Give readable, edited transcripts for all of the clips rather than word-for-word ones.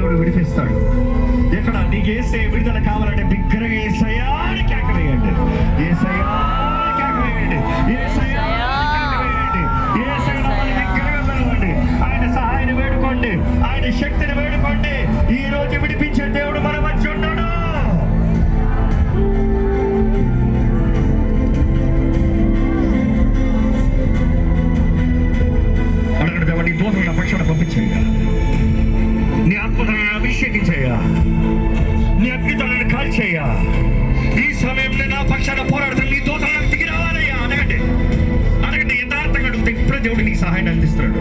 దేవుడు విడిపిస్తాడు. ఎక్కడ నీకు ఏసే విడుదల కావాలంటే బిగ్గరగా యేసయ్యా అని కేక వేయండి. యేసయ్యా అని కేక వేయండి. యేసయ్యా అని కేక వేయండి. యేసయ్య నామమున బిగ్గరగా పిలవండి. ఆయన సహాయాన్ని వేడుకోండి. ఆయన శక్తిని వేడుకోండి. ఈ రోజు విడిపించే దేవుడు మన మధ్య ఉన్నాడు. అడగండి, దేవా నీ దూతను నా పక్షాన పంపించేయ్యా, నీ ఆత్మను అభిషేకించయ్యా, నీ అగ్నితో నన్ను కాల్చేయ్యా. ఈ సమయంలో నా పక్షాన పోరాడుతున్న నీ దూతలు నాకు దిగి రావాలయ్యా. అడగండి, అడగండి. యథార్థంగా అడిగితే ఇప్పుడే దేవుడు నీకు సహాయాన్ని అందిస్తున్నాడు.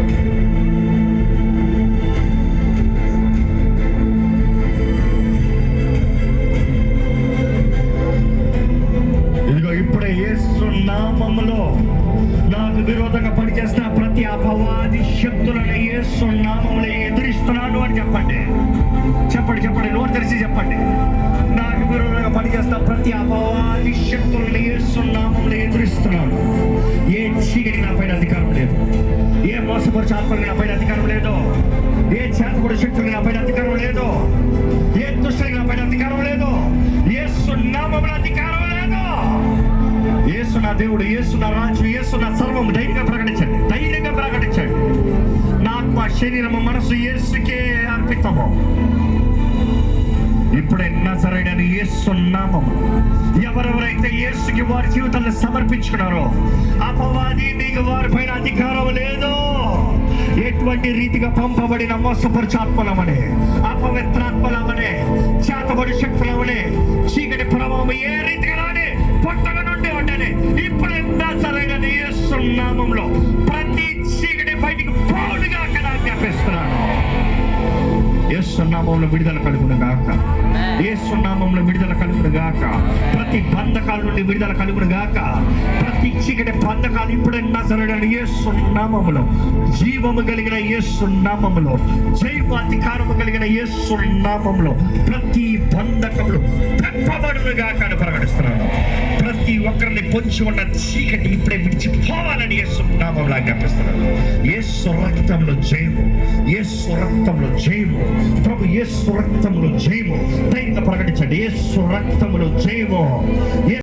ఇదిగో ఇప్పుడే యేసు నామములో నాకు విరోధంగా పనిచేస్తున్న ప్రతి అపవాది శక్తులను యేసు నామములో ఎదిరిస్తున్నాను అని చెప్పండి. చెప్పండి, చెప్పండి, నోరు తెరిచి చెప్పండి. నాకు విరోధంగా పనిచేస్తున్న ప్రతి అపవాది శక్తులను యేసు నామములో ఎదిరిస్తున్నాను. ఏ చీకటి నా పైన అధికారం లేదు, ఏ మోసపరిచే ఆత్మకి నా పైన అధికారం లేదు, ఏ చేతపడి శక్తులకి నా పైన అధికారం లేదు, ఏ దుష్టులకి నా పైన అధికారం లేదు. యేసు నామములో అధికారం లేదు. యేసు నా దేవుడు, యేసు నా రాజు, యేసు నా సర్వం. ధైర్యంగా ప్రకటించండి, ధైర్యంగా ప్రకటించండి. నా ఆత్మ, శరీరము, మనసు యేసుకే అర్పితము. ఇప్పుడే నజరేయుడైన యేసు నామము ఎవరెవరైతే యేసుకి వారి జీవితాన్ని సమర్పించుకున్నారో అపవాది మీకు వారి పైన అధికారం లేదు. ఎటువంటి రీతిగా పంపబడిన మోసపరిచాత్మలమనే, అపవిత్రాత్మలమనే, చేతబడి శక్తులమనే, చీకటి ప్రభావం ఏ రీతిగా రాని పొట్టగ నుండి ఉండని ఇప్పుడే నజరేయుడైన యేసు నామములో ప్రతి చీకటి బయటికి పోడుగా అక్కడ ఆజ్ఞాపిస్తున్నాను. యేసు నామములో విడుదల కలుగును గాక. యేసు నామములో విడుదల కలుగును గాక. ప్రతి బంధకాల నుండి విడుదల కలుగును గాక. ప్రతి చీకటి బంధకాలు ఇప్పుడే నజరేయుడైన యేసు నామములో, జీవము కలిగిన యేసు నామములో, జైవ అధికారము కలిగిన యేసు నామములో ప్రతి బంధకములు తెప్పబడును గాక అని ప్రకటిస్తున్నాను. ప్రతి ఒక్కరిని పొంచి ఉన్న చీకటి ఇప్పుడే విడిచిపోవాలని యేసు నామములో ఆజ్ఞాపిస్తున్నాను. యేసు రక్తంలో జయము, యేసు రక్తంలో జయము. ప్రభు యేసు రక్తంలో జయము. ధైర్యంగా ప్రకటించండి. యేసు రక్తంలో జయము.